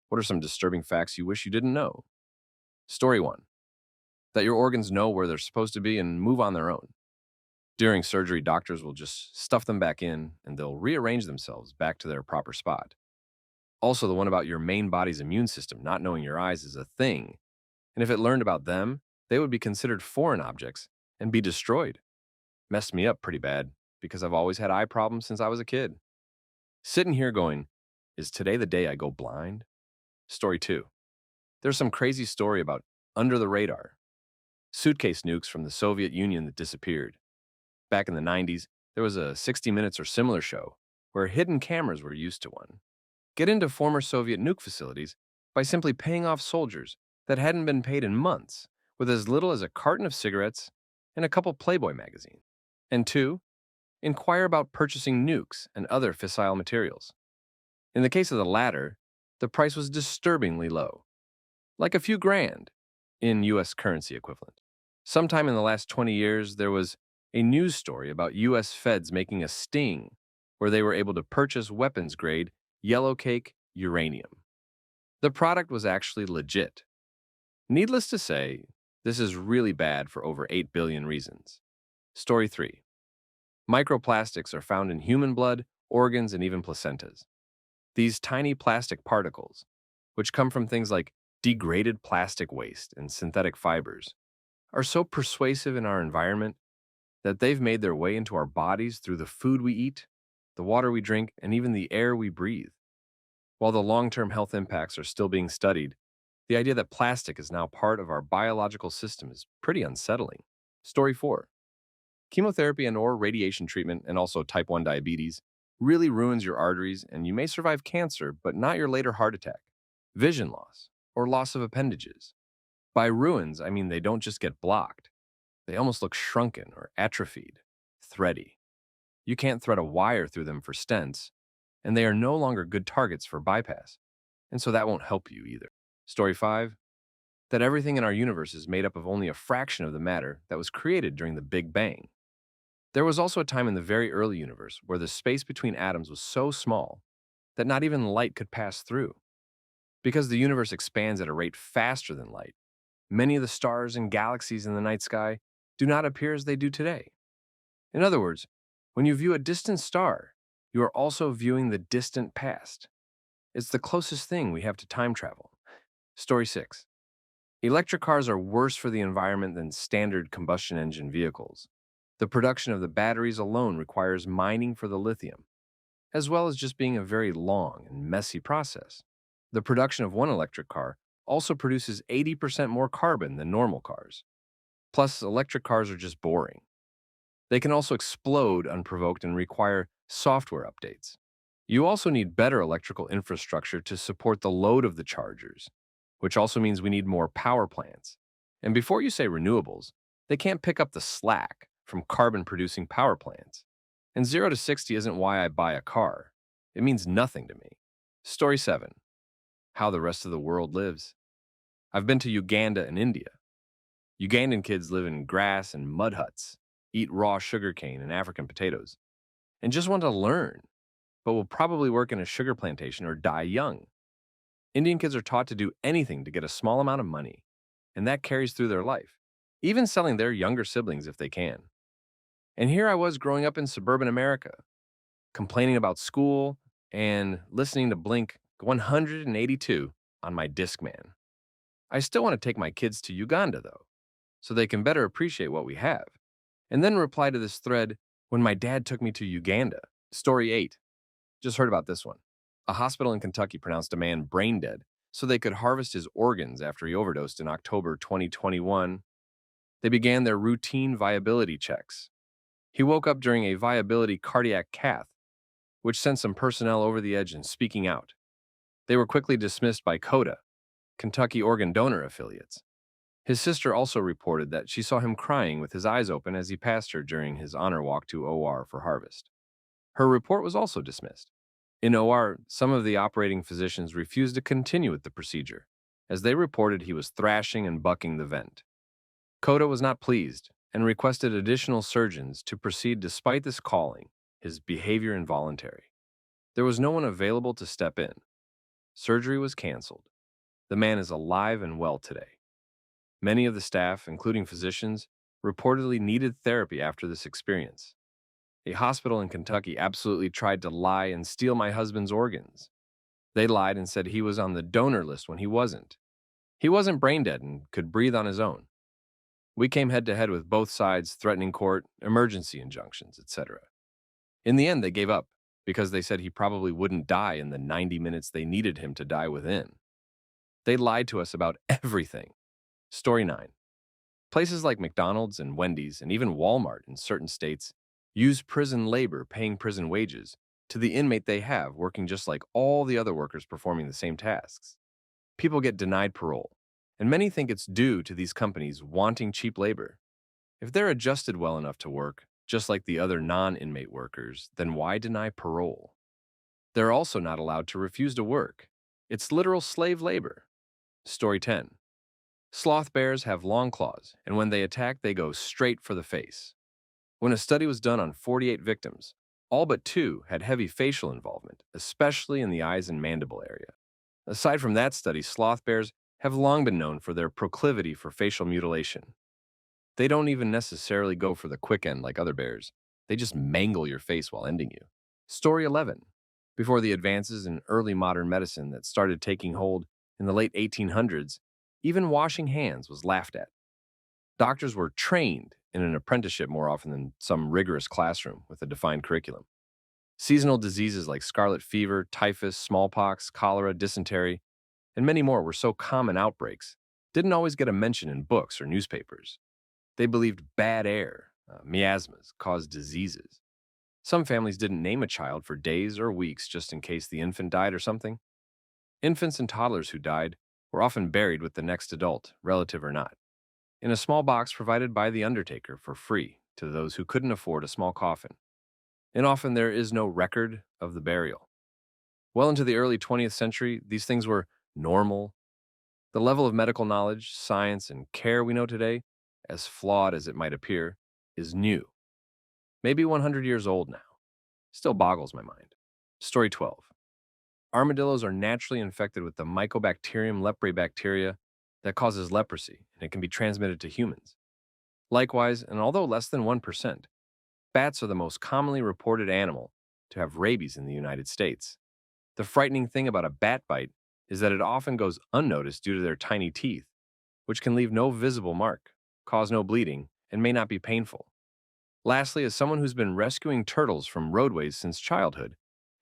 What are some disturbing facts you wish you didn't know? Story 1. That your organs know where they're supposed to be and move on their own. During surgery, doctors will just stuff them back in and they'll rearrange themselves back to their proper spot. Also, the one about your main body's immune system not knowing your eyes is a thing. And if it learned about them, they would be considered foreign objects and be destroyed. Messed me up pretty bad because I've always had eye problems since I was a kid. Sitting here going, is today the day I go blind? Story 2. There's some crazy story about under the radar suitcase nukes from the Soviet Union that disappeared. Back in the 90s, there was a 60 Minutes or similar show where hidden cameras were used to one. Get into former Soviet nuke facilities by simply paying off soldiers that hadn't been paid in months with as little as a carton of cigarettes and a couple Playboy magazines. And 2, inquire about purchasing nukes and other fissile materials. In the case of the latter, the price was disturbingly low, like a few grand in US currency equivalent. Sometime in the last 20 years, there was a news story about US feds making a sting where they were able to purchase weapons-grade yellow cake uranium. The product was actually legit. Needless to say, this is really bad for over 8 billion reasons. Story 3. Microplastics are found in human blood, organs, and even placentas. These tiny plastic particles, which come from things like degraded plastic waste and synthetic fibers, are so persuasive in our environment that they've made their way into our bodies through the food we eat, the water we drink, and even the air we breathe. While the long-term health impacts are still being studied, the idea that plastic is now part of our biological system is pretty unsettling. Story 4. Chemotherapy and/or radiation treatment, and also type 1 diabetes, really ruins your arteries and you may survive cancer, but not your later heart attack, vision loss, or loss of appendages. By ruins, I mean they don't just get blocked. They almost look shrunken or atrophied, thready. You can't thread a wire through them for stents, and they are no longer good targets for bypass, and so that won't help you either. Story 5. That everything in our universe is made up of only a fraction of the matter that was created during the Big Bang. There was also a time in the very early universe where the space between atoms was so small that not even light could pass through. Because the universe expands at a rate faster than light, many of the stars and galaxies in the night sky do not appear as they do today. In other words, when you view a distant star, you are also viewing the distant past. It's the closest thing we have to time travel. Story 6. Electric cars are worse for the environment than standard combustion engine vehicles. The production of the batteries alone requires mining for the lithium, as well as just being a very long and messy process. The production of one electric car also produces 80% more carbon than normal cars. Plus, electric cars are just boring. They can also explode unprovoked and require software updates. You also need better electrical infrastructure to support the load of the chargers, which also means we need more power plants. And before you say renewables, they can't pick up the slack from carbon-producing power plants. And 0 to 60 isn't why I buy a car. It means nothing to me. Story 7. How the rest of the world lives. I've been to Uganda and India. Ugandan kids live in grass and mud huts, eat raw sugarcane and African potatoes, and just want to learn, but will probably work in a sugar plantation or die young. Indian kids are taught to do anything to get a small amount of money, and that carries through their life, even selling their younger siblings if they can. And here I was growing up in suburban America, complaining about school and listening to Blink 182 on my Discman. I still want to take my kids to Uganda, though, so they can better appreciate what we have, and then reply to this thread when my dad took me to Uganda. Story 8. Just heard about this one. A hospital in Kentucky pronounced a man brain dead so they could harvest his organs after he overdosed in October 2021. They began their routine viability checks. He woke up during a viability cardiac cath, which sent some personnel over the edge and speaking out. They were quickly dismissed by CODA, Kentucky organ donor affiliates. His sister also reported that she saw him crying with his eyes open as he passed her during his honor walk to OR for harvest. Her report was also dismissed. In OR, some of the operating physicians refused to continue with the procedure, as they reported he was thrashing and bucking the vent. CODA was not pleased and requested additional surgeons to proceed despite this calling his behavior involuntary. There was no one available to step in. Surgery was canceled. The man is alive and well today. Many of the staff, including physicians, reportedly needed therapy after this experience. A hospital in Kentucky absolutely tried to lie and steal my husband's organs. They lied and said he was on the donor list when he wasn't. He wasn't brain dead and could breathe on his own. We came head to head with both sides, threatening court, emergency injunctions, etc. In the end, they gave up because they said he probably wouldn't die in the 90 minutes they needed him to die within. They lied to us about everything. Story 9. Places like McDonald's and Wendy's and even Walmart in certain states use prison labor paying prison wages to the inmate they have working just like all the other workers performing the same tasks. People get denied parole, and many think it's due to these companies wanting cheap labor. If they're adjusted well enough to work, just like the other non-inmate workers, then why deny parole? They're also not allowed to refuse to work. It's literal slave labor. Story 10. Sloth bears have long claws, and when they attack, they go straight for the face. When a study was done on 48 victims, all but 2 had heavy facial involvement, especially in the eyes and mandible area. Aside from that study, sloth bears have long been known for their proclivity for facial mutilation. They don't even necessarily go for the quick end like other bears. They just mangle your face while ending you. Story 11. Before the advances in early modern medicine that started taking hold in the late 1800s, even washing hands was laughed at. Doctors were trained in an apprenticeship more often than some rigorous classroom with a defined curriculum. Seasonal diseases like scarlet fever, typhus, smallpox, cholera, dysentery, and many more were so common outbreaks, didn't always get a mention in books or newspapers. They believed bad air, miasmas, caused diseases. Some families didn't name a child for days or weeks just in case the infant died or something. Infants and toddlers who died were often buried with the next adult, relative or not, in a small box provided by the undertaker for free to those who couldn't afford a small coffin. And often there is no record of the burial. Well into the early 20th century, these things were normal. The level of medical knowledge, science, and care we know today, as flawed as it might appear, is new. Maybe 100 years old now. Still boggles my mind. Story 12. Armadillos are naturally infected with the Mycobacterium leprae bacteria that causes leprosy, and it can be transmitted to humans. Likewise, and although less than 1%, bats are the most commonly reported animal to have rabies in the United States. The frightening thing about a bat bite is that it often goes unnoticed due to their tiny teeth, which can leave no visible mark, cause no bleeding, and may not be painful. Lastly, as someone who's been rescuing turtles from roadways since childhood,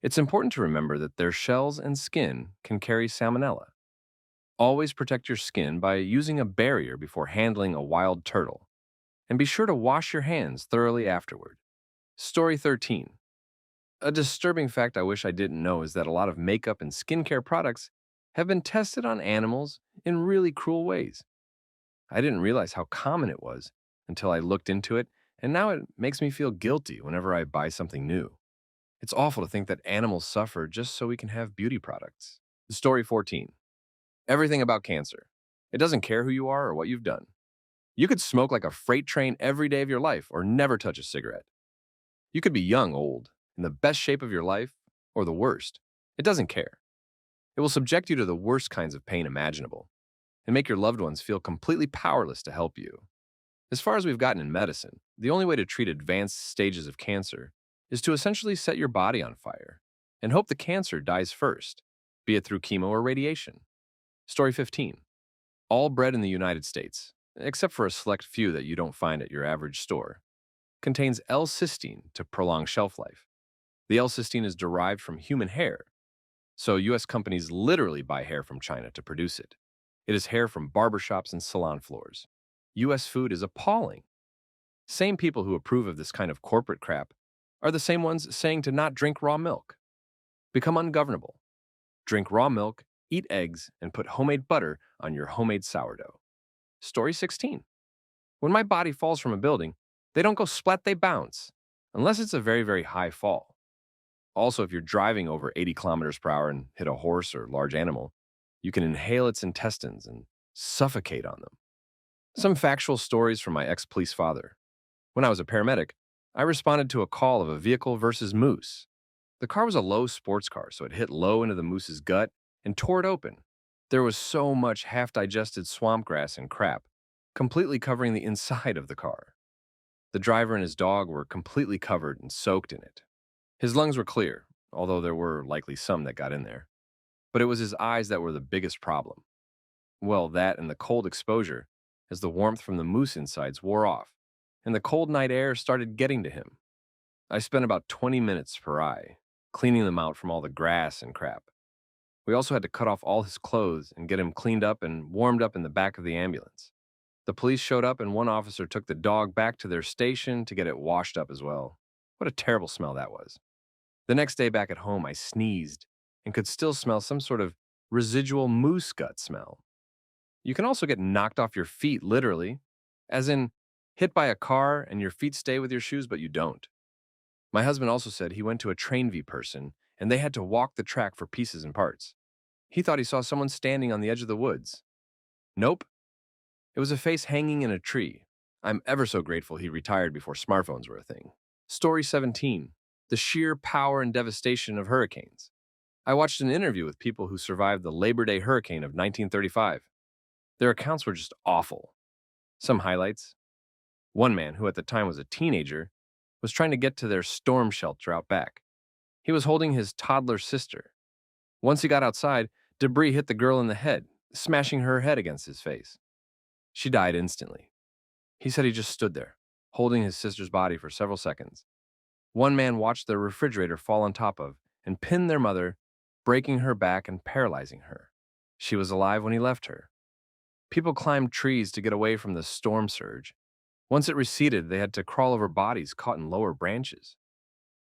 it's important to remember that their shells and skin can carry salmonella. Always protect your skin by using a barrier before handling a wild turtle, and be sure to wash your hands thoroughly afterward. Story 13. A disturbing fact I wish I didn't know is that a lot of makeup and skincare products have been tested on animals in really cruel ways. I didn't realize how common it was until I looked into it, and now it makes me feel guilty whenever I buy something new. It's awful to think that animals suffer just so we can have beauty products. Story 14. Everything about cancer. It doesn't care who you are or what you've done. You could smoke like a freight train every day of your life or never touch a cigarette. You could be young, old, in the best shape of your life, or the worst. It doesn't care. It will subject you to the worst kinds of pain imaginable and make your loved ones feel completely powerless to help you. As far as we've gotten in medicine, the only way to treat advanced stages of cancer is to essentially set your body on fire and hope the cancer dies first, be it through chemo or radiation. Story 15. All bread in the United States, except for a select few that you don't find at your average store, contains L-cysteine to prolong shelf life. The L-cysteine is derived from human hair, so U.S. companies literally buy hair from China to produce it. It is hair from barbershops and salon floors. U.S. food is appalling. Same people who approve of this kind of corporate crap are the same ones saying to not drink raw milk. Become ungovernable. Drink raw milk, eat eggs, and put homemade butter on your homemade sourdough. Story 16. When my body falls from a building, they don't go splat, they bounce, unless it's a very, very high fall. Also, if you're driving over 80 kilometers per hour and hit a horse or large animal, you can inhale its intestines and suffocate on them. Some factual stories from my ex-police father. When I was a paramedic, I responded to a call of a vehicle versus moose. The car was a low sports car, so it hit low into the moose's gut and tore it open. There was so much half-digested swamp grass and crap, completely covering the inside of the car. The driver and his dog were completely covered and soaked in it. His lungs were clear, although there were likely some that got in there. But it was his eyes that were the biggest problem. Well, that and the cold exposure, as the warmth from the moose insides wore off, and the cold night air started getting to him. I spent about 20 minutes per eye, cleaning them out from all the grass and crap. We also had to cut off all his clothes and get him cleaned up and warmed up in the back of the ambulance. The police showed up and one officer took the dog back to their station to get it washed up as well. What a terrible smell that was. The next day back at home, I sneezed and could still smell some sort of residual moose gut smell. You can also get knocked off your feet, literally, as in hit by a car and your feet stay with your shoes, but you don't. My husband also said he went to a train V person and they had to walk the track for pieces and parts. He thought he saw someone standing on the edge of the woods. Nope. It was a face hanging in a tree. I'm ever so grateful he retired before smartphones were a thing. Story 17. The sheer power and devastation of hurricanes. I watched an interview with people who survived the Labor Day hurricane of 1935. Their accounts were just awful. Some highlights. One man, who at the time was a teenager, was trying to get to their storm shelter out back. He was holding his toddler sister. Once he got outside, debris hit the girl in the head, smashing her head against his face. She died instantly. He said he just stood there, holding his sister's body for several seconds. One man watched their refrigerator fall on top of and pin their mother, breaking her back and paralyzing her. She was alive when he left her. People climbed trees to get away from the storm surge. Once it receded, they had to crawl over bodies caught in lower branches.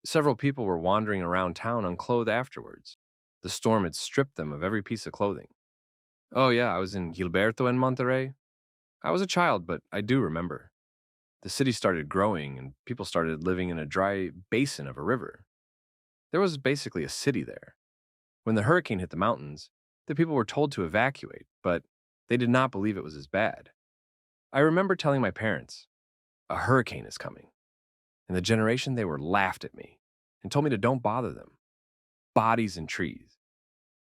Several people were wandering around town unclothed afterwards. The storm had stripped them of every piece of clothing. Oh yeah, I was in Gilberto en Monterrey. I was a child, but I do remember. The city started growing and people started living in a dry basin of a river. There was basically a city there. When the hurricane hit the mountains, the people were told to evacuate, but they did not believe it was as bad. I remember telling my parents, "A hurricane is coming." And the generation they were laughed at me and told me to don't bother them. Bodies in trees.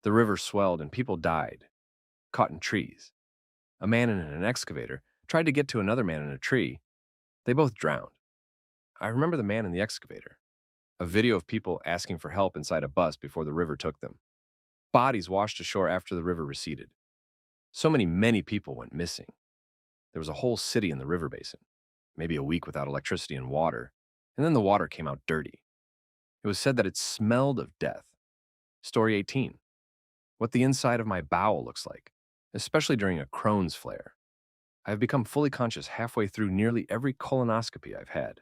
The river swelled and people died, caught in trees. A man in an excavator tried to get to another man in a tree. They both drowned. I remember the man in the excavator. A video of people asking for help inside a bus before the river took them. Bodies washed ashore after the river receded. So many people went missing. There was a whole city in the river basin, maybe a week without electricity and water, and then the water came out dirty. It was said that it smelled of death. Story 18. What the inside of my bowel looks like, especially during a Crohn's flare. I have become fully conscious halfway through nearly every colonoscopy I've had.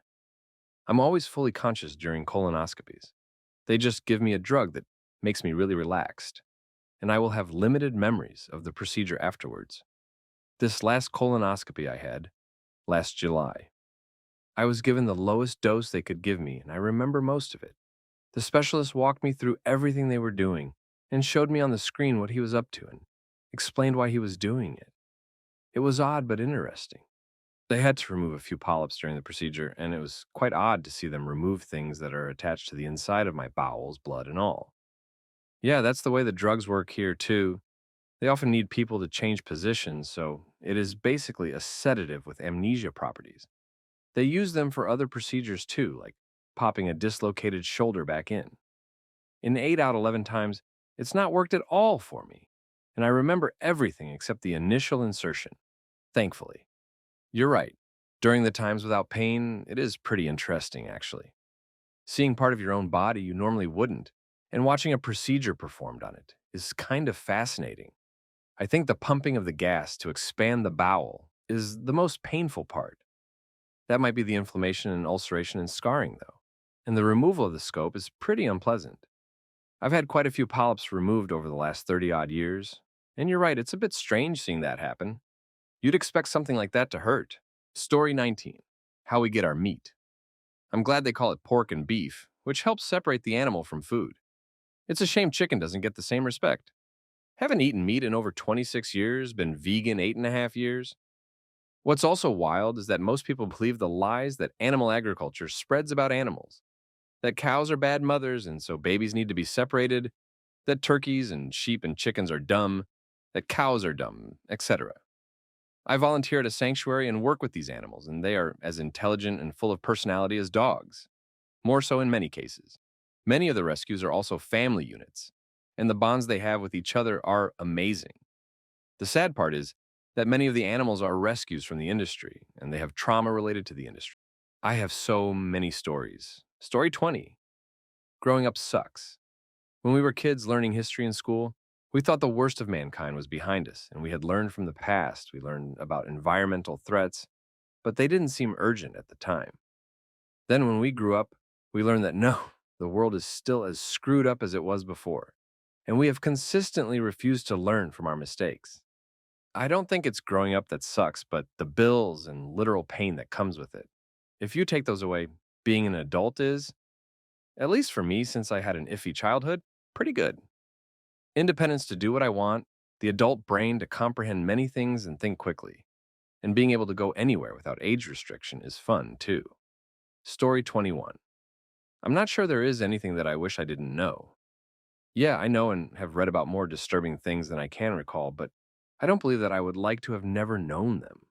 I'm always fully conscious during colonoscopies. They just give me a drug that makes me really relaxed, and I will have limited memories of the procedure afterwards. This last colonoscopy I had, last July, I was given the lowest dose they could give me, and I remember most of it. The specialist walked me through everything they were doing and showed me on the screen what he was up to and explained why he was doing it. It was odd but interesting. They had to remove a few polyps during the procedure, and it was quite odd to see them remove things that are attached to the inside of my bowels, blood and all. Yeah, that's the way the drugs work here too. They often need people to change positions, so it is basically a sedative with amnesia properties. They use them for other procedures too, like popping a dislocated shoulder back in. In 8 out of 11 times, it's not worked at all for me, and I remember everything except the initial insertion, thankfully. You're right. During the times without pain, it is pretty interesting, actually. Seeing part of your own body you normally wouldn't, and watching a procedure performed on it, is kind of fascinating. I think the pumping of the gas to expand the bowel is the most painful part. That might be the inflammation and ulceration and scarring, though, and the removal of the scope is pretty unpleasant. I've had quite a few polyps removed over the last 30-odd years, and you're right, it's a bit strange seeing that happen. You'd expect something like that to hurt. Story 19. How we get our meat. I'm glad they call it pork and beef, which helps separate the animal from food. It's a shame chicken doesn't get the same respect. Haven't eaten meat in over 26 years, been vegan 8.5 years. What's also wild is that most people believe the lies that animal agriculture spreads about animals. That cows are bad mothers and so babies need to be separated. that turkeys and sheep and chickens are dumb, that cows are dumb, etc. I volunteer at a sanctuary and work with these animals, and they are as intelligent and full of personality as dogs, more so in many cases. Many of the rescues are also family units, and the bonds they have with each other are amazing. The sad part is that many of the animals are rescues from the industry, and they have trauma related to the industry. I have so many stories. Story 20. Growing up sucks. When we were kids learning history in school, we thought the worst of mankind was behind us, and we had learned from the past. We learned about environmental threats, but they didn't seem urgent at the time. Then, when we grew up, we learned that no, the world is still as screwed up as it was before, and we have consistently refused to learn from our mistakes. I don't think it's growing up that sucks, but the bills and literal pain that comes with it. If you take those away, being an adult is, at least for me since I had an iffy childhood, pretty good. Independence to do what I want, the adult brain to comprehend many things and think quickly, and being able to go anywhere without age restriction is fun too. Story 21. I'm not sure there is anything that I wish I didn't know. Yeah, I know and have read about more disturbing things than I can recall, but I don't believe that I would like to have never known them.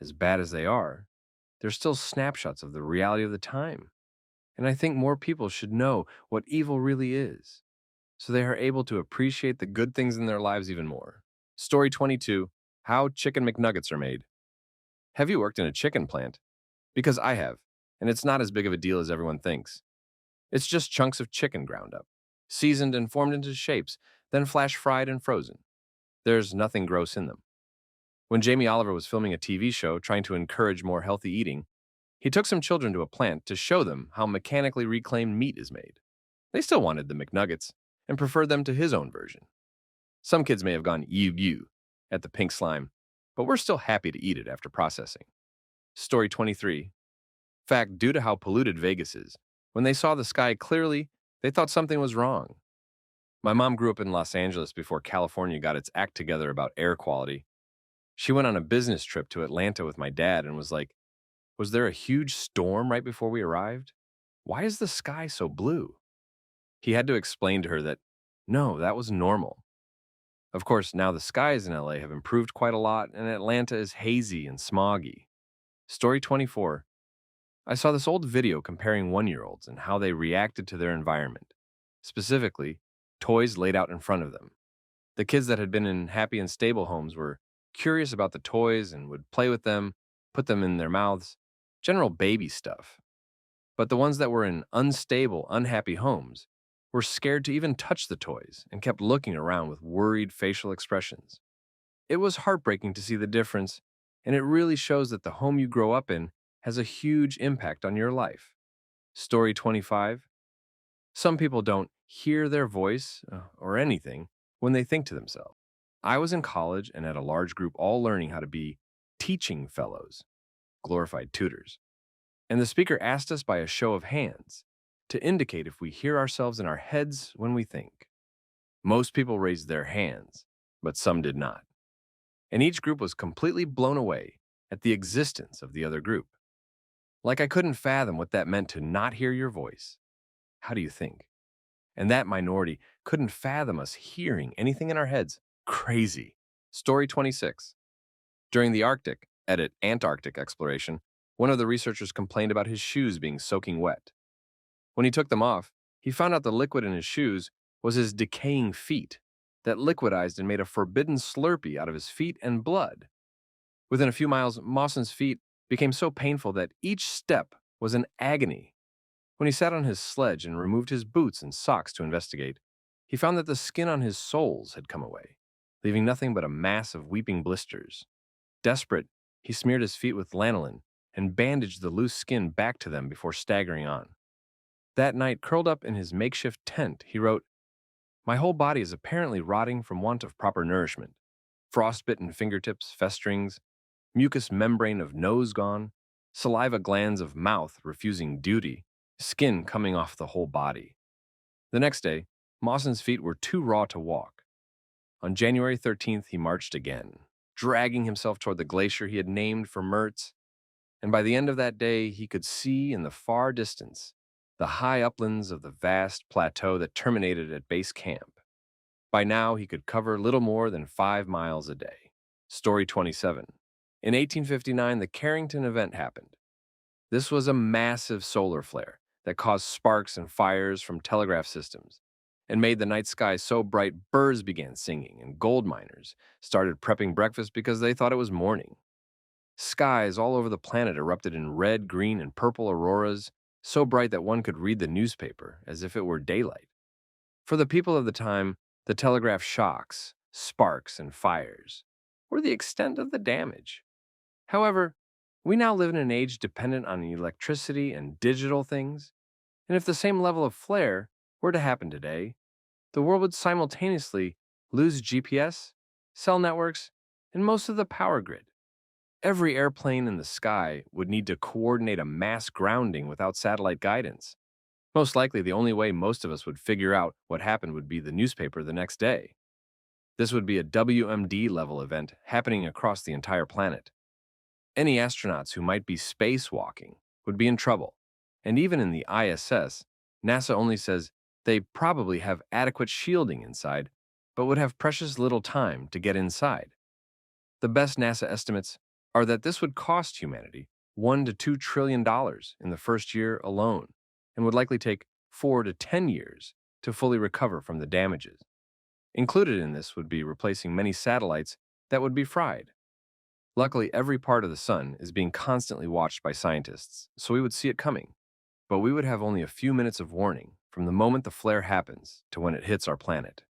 As bad as they are, they're still snapshots of the reality of the time. And I think more people should know what evil really is, so they are able to appreciate the good things in their lives even more. Story 22. How Chicken McNuggets are made. Have you worked in a chicken plant? Because I have, and it's not as big of a deal as everyone thinks. It's just chunks of chicken ground up, seasoned and formed into shapes, then flash fried and frozen. There's nothing gross in them. When Jamie Oliver was filming a TV show trying to encourage more healthy eating, he took some children to a plant to show them how mechanically reclaimed meat is made. They still wanted the McNuggets and preferred them to his own version. Some kids may have gone ew at the pink slime, but we're still happy to eat it after processing. Story 23. Fact, due to how polluted Vegas is, when they saw the sky clearly, they thought something was wrong. My mom grew up in Los Angeles before California got its act together about air quality. She went on a business trip to Atlanta with my dad and was like, "Was there a huge storm right before we arrived? Why is the sky so blue?" He had to explain to her that, no, that was normal. Of course, now the skies in LA have improved quite a lot, and Atlanta is hazy and smoggy. Story 24. I saw this old video comparing 1-year-olds and how they reacted to their environment, specifically, toys laid out in front of them. The kids that had been in happy and stable homes were curious about the toys and would play with them, put them in their mouths, general baby stuff. But the ones that were in unstable, unhappy homes were scared to even touch the toys and kept looking around with worried facial expressions. It was heartbreaking to see the difference, and it really shows that the home you grow up in has a huge impact on your life. Story 25. Some people don't hear their voice or anything when they think to themselves. I was in college and at a large group all learning how to be teaching fellows, glorified tutors. And the speaker asked us by a show of hands to indicate if we hear ourselves in our heads when we think. Most people raised their hands, but some did not. And each group was completely blown away at the existence of the other group. Like I couldn't fathom what that meant to not hear your voice. How do you think? And that minority couldn't fathom us hearing anything in our heads. Crazy. Story 26. During the Antarctic exploration, one of the researchers complained about his shoes being soaking wet. When he took them off, he found out the liquid in his shoes was his decaying feet that liquidized and made a forbidden Slurpee out of his feet and blood. Within a few miles, Mawson's feet became so painful that each step was an agony. When he sat on his sledge and removed his boots and socks to investigate, he found that the skin on his soles had come away, leaving nothing but a mass of weeping blisters. Desperate, he smeared his feet with lanolin and bandaged the loose skin back to them before staggering on. That night, curled up in his makeshift tent, he wrote, "My whole body is apparently rotting from want of proper nourishment. Frostbitten fingertips, festerings, mucous membrane of nose gone, saliva glands of mouth refusing duty, skin coming off the whole body." The next day, Mawson's feet were too raw to walk. On January 13th, he marched again, dragging himself toward the glacier he had named for Mertz, and by the end of that day, he could see in the far distance the high uplands of the vast plateau that terminated at base camp. By now, he could cover little more than 5 miles a day. Story 27. In 1859, the Carrington event happened. This was a massive solar flare that caused sparks and fires from telegraph systems and made the night sky so bright birds began singing and gold miners started prepping breakfast because they thought it was morning. Skies all over the planet erupted in red, green, and purple auroras, so bright that one could read the newspaper as if it were daylight. For the people of the time, the telegraph shocks, sparks, and fires were the extent of the damage. However, we now live in an age dependent on electricity and digital things, and if the same level of flare were to happen today, the world would simultaneously lose GPS, cell networks, and most of the power grid. Every airplane in the sky would need to coordinate a mass grounding without satellite guidance. Most likely, the only way most of us would figure out what happened would be the newspaper the next day. This would be a WMD level event happening across the entire planet. Any astronauts who might be spacewalking would be in trouble. And even in the ISS, NASA only says they probably have adequate shielding inside, but would have precious little time to get inside. The best NASA estimates are that this would cost humanity $1 to $2 trillion in the first year alone, and would likely take 4 to 10 years to fully recover from the damages. Included in this would be replacing many satellites that would be fried. Luckily, every part of the sun is being constantly watched by scientists, so we would see it coming. But we would have only a few minutes of warning from the moment the flare happens to when it hits our planet.